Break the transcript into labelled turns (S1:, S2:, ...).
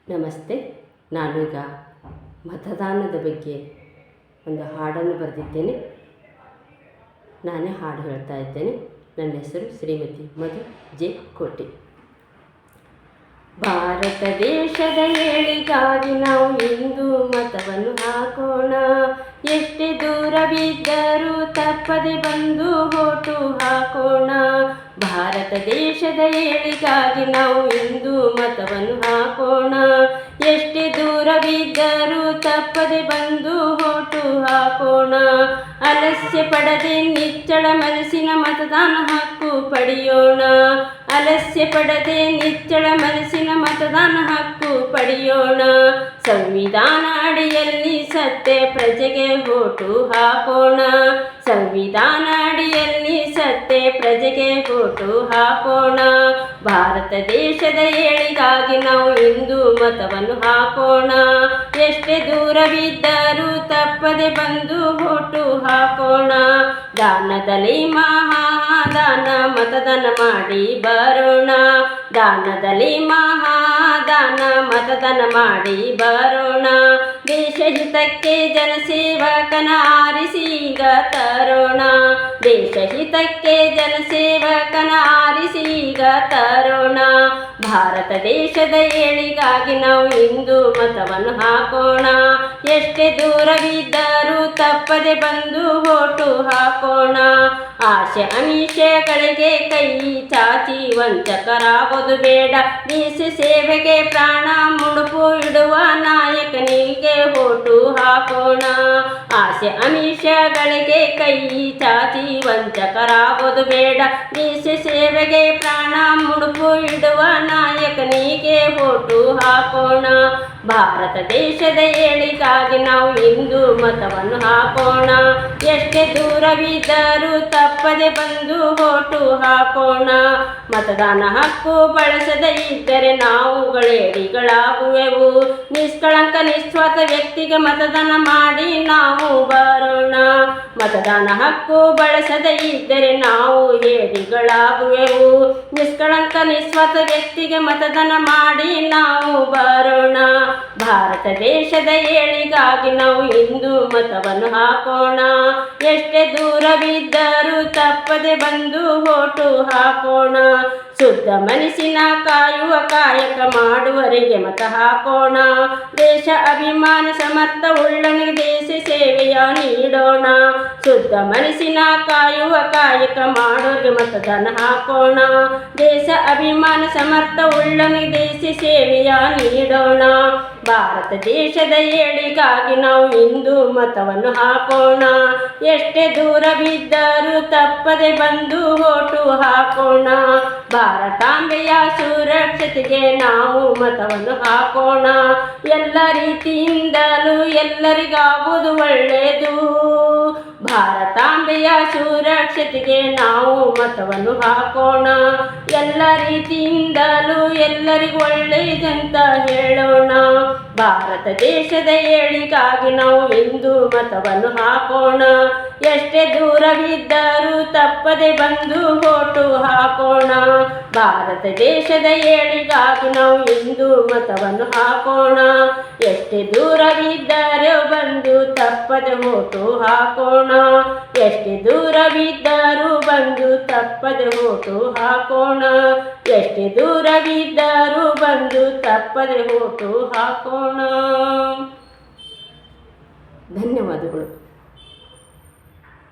S1: ನಮಸ್ತೆ. ನಾನೀಗ ಮತದಾನದ ಬಗ್ಗೆ ಒಂದು ಹಾಡನ್ನು ಬರೆದಿದ್ದೇನೆ. ನಾನೇ ಹಾಡು ಹೇಳ್ತಾ ಇದ್ದೇನೆ. ನನ್ನ ಹೆಸರು ಶ್ರೀಮತಿ ಮಧು ಜೆ ಕೋಟಿ. ಭಾರತ ದೇಶದ ಏಳಿಗಾಗಿ ನಾವು ಇಂದು ಮತವನ್ನು ಹಾಕೋಣ. ಎಷ್ಟೇ ದೂರವಿದ್ದರೂ ತಪ್ಪದೆ ಬಂದು ಓಟು ಹಾಕೋಣ. ಭಾರತ ದೇಶದ ಏಳಿಗಾಗಿ ನಾವು ಇಂದು ಮತವನ್ನು ಹಾಕೋಣ. ಎಷ್ಟೇ ದೂರವಿದ್ದರೂ ತಪ್ಪದೆ ಬಂದು ಓಟು ಹಾಕೋಣ. ಆಲಸ್ಯ ಪಡದೆ ನಿಚ್ಚಳ ಮನಸ್ಸಿನ ಮತದಾನ ಹಕ್ಕು ಪಡೆಯೋಣ. ಆಲಸ್ಯ ಪಡದೆ ನಿಚ್ಚಳ ಮನಸ್ಸಿನ ಮತದಾನ ಹಕ್ಕು ಪಡೆಯೋಣ. ಸಂವಿಧಾನ ಅಡಿಯಲ್ಲಿ ಸತ್ಯ ಪ್ರಜೆಗೆ ಓಟು ಹಾಕೋಣ. ಸಂವಿಧಾನ ಅಡಿಯಲ್ಲಿ ಸತ್ಯ ಪ್ರಜೆಗೆ ಓಟು ಹಾಕೋಣ. ಭಾರತ ದೇಶದ ಏಳಿಗಾಗಿ ನಾವು ಇಂದು ಮತವನ್ನು ಹಾಕೋಣ. ಎಷ್ಟೇ ದೂರವಿದ್ದರೂ ತಪ್ಪದೆ ಬಂದು ಓಟು ಹಾಕೋಣ. ದಾನದಲ್ಲಿ ಮಹಾದಾನ ಮತದಾನ ಮಾಡಿ ಬರೋಣ. ದಾನದಲ್ಲಿ ಮಹಾದಾನ ಮತದಾನ ಮಾಡಿ ಬರೋಣ. ದೇಶ ಹಿತಕ್ಕೆ ಜನಸೇವಕನ ಆರಿಸೀಗ ತರೋಣ. ದೇಶ ಹಿತಕ್ಕೆ ಜನಸೇವಕನ ಆರಿಸೀಗ ತರೋಣ. ಭಾರತ ದೇಶದ ಏಳಿಗಾಗಿ ನಾವು ಇಂದು ಮತವನ್ನು ಹಾಕೋಣ. ಎಷ್ಟೇ ದೂರವಿದ್ದರೂ ತಪ್ಪದೆ ಬಂದು ಓಟು ಹಾಕೋಣ. ಆಶೆ ಆಮಿಷಗಳಿಗೆ ಕೈ ಚಾಚಿ ವಂಚಕರಾಗೋದು ಬೇಡ. ದೇಶ ಸೇವೆಗೆ ಪ್ರಾಣ ಮುಡುಪು ಇಡುವ ನಾಯಕನಿಗೆ ಓಟು ಹಾಕೋಣ. ಆಸೆ ಆಮಿಷಗಳಿಗೆ ಕೈ ಚಾಚಿ ವಂಚಕರಾಗೋದು ಬೇಡ. ದೇಶ ಸೇವೆಗೆ ಪ್ರಾಣ ಮುಡುಪು ಇಡುವ ನಾಯಕನಿಗೆ ಓಟು ಹಾಕೋಣ. ಭಾರತ ದೇಶದ ಏಳಿಗಾಗಿ ನಾವು ಇಂದು ಮತವನ್ನು ಹಾಕೋಣ. ಎಷ್ಟೇ ದೂರವಿದ್ದರೂ ತಪ್ಪದೆ ಬಂದು ಓಟು ಹಾಕೋಣ. ಮತದಾನ ಹಕ್ಕು ಬಳಸದೇ ಇದ್ದರೆ ನಾವುಗಳೇಡಿಗಳಾಗುವೆವು. ನಿಷ್ಕಳಂಕ ನಿಸ್ವಾರ್ಥ ವ್ಯಕ್ತಿಗೆ ಮತದಾನ ಮಾಡಿ ನಾವು ಬರೋಣ. ಮತದಾನ ಹಕ್ಕು ಬಳಸದೇ ಇದ್ದರೆ ನಾವು ಏಡಿಗಳಾಗುವೆವು. ನಿಷ್ಕಳಂಕ ನಿಸ್ವಾರ್ಥ ವ್ಯಕ್ತಿಗೆ ಮತದಾನ ಮಾಡಿ ನಾವು ಬರೋಣ. ಭಾರತ ದೇಶದ ಏಳಿಗಾಗಿ ನಾವು ಇಂದು ಮತವನ್ನು ಹಾಕೋಣ. ಎಷ್ಟೇ ದೂರವಿದ್ದರೂ ತಪ್ಪದೆ ಬಂದು ಓಟು ಹಾಕೋಣ. ಶುದ್ಧ ಮನಸ್ಸಿನ ಕಾಯುವ ಕಾಯಕ ಮಾಡುವವರಿಗೆ ಮತ ಹಾಕೋಣ. ದೇಶ ಅಭಿಮಾನ ಸಮರ್ಥ ಉಳ್ಳನಿಗೆ ದೇಶ ಸೇವೆಯ ನೀಡೋಣ. ಶುದ್ಧ ಮನಸ್ಸಿನ ಕಾಯುವ ಕಾಯಕ ಮಾಡೋರಿಗೆ ಮತದಾನ ಹಾಕೋಣ. ದೇಶ ಅಭಿಮಾನ ಸಮರ್ಥ ಉಳ್ಳನಿಗೆ ದೇಶ ಸೇವೆಯ ನೀಡೋಣ. ಭಾರತ ದೇಶದ ಏಳಿಗಾಗಿ ನಾವು ಇಂದು ಮತವನ್ನು ಹಾಕೋಣ. ಎಷ್ಟೇ ದೂರವಿದ್ದರೂ ತಪ್ಪದೆ ಬಂದು ಓಟು ಹಾಕೋಣ. ಭಾರತಾಂಬೆಯ ಸುರಕ್ಷತೆಗೆ ನಾವು ಮತವನ್ನು ಹಾಕೋಣ. ಎಲ್ಲ ರೀತಿಯಿಂದಲೂ ಎಲ್ಲರಿಗಾಗುವುದು ಒಳ್ಳೆಯದು. ಭಾರತಾಂಬೆಯ ಸುರಕ್ಷತೆಗೆ ನಾವು ಮತವನ್ನು ಹಾಕೋಣ. ಎಲ್ಲ ರೀತಿಯಿಂದಲೂ ಎಲ್ಲರಿಗೂ ಒಳ್ಳೆಯದಂತ ಹೇಳೋಣ. ಭಾರತ ದೇಶದ ಏಳಿಗಾಗಿ ನಾವು ಇಂದು ಮತವನ್ನು ಹಾಕೋಣ. ಎಷ್ಟೇ ದೂರವಿದ್ದರೂ ತಪ್ಪದೆ ಬಂದು ಓಟು ಹಾಕೋಣ. ಭಾರತ ದೇಶದ ಏಳಿಗಾಗಿ ನಾವು ಇಂದು ಮತವನ್ನು ಹಾಕೋಣ. ಎಷ್ಟೇ ದೂರವಿದ್ದರೂ ಬಂದು ತಪ್ಪದೆ ಓಟು ಹಾಕೋಣ. ಎಷ್ಟೇ ದೂರವಿದ್ದರೂ ಬಂದು ತಪ್ಪದೆ ಓಟು ಹಾಕೋಣ. ಎಷ್ಟೇ ದೂರವಿದ್ದರೂ ಬಂದು ತಪ್ಪದೆ ಓಟು ಹಾಕೋಣ. ಧನ್ಯವಾದಗಳು.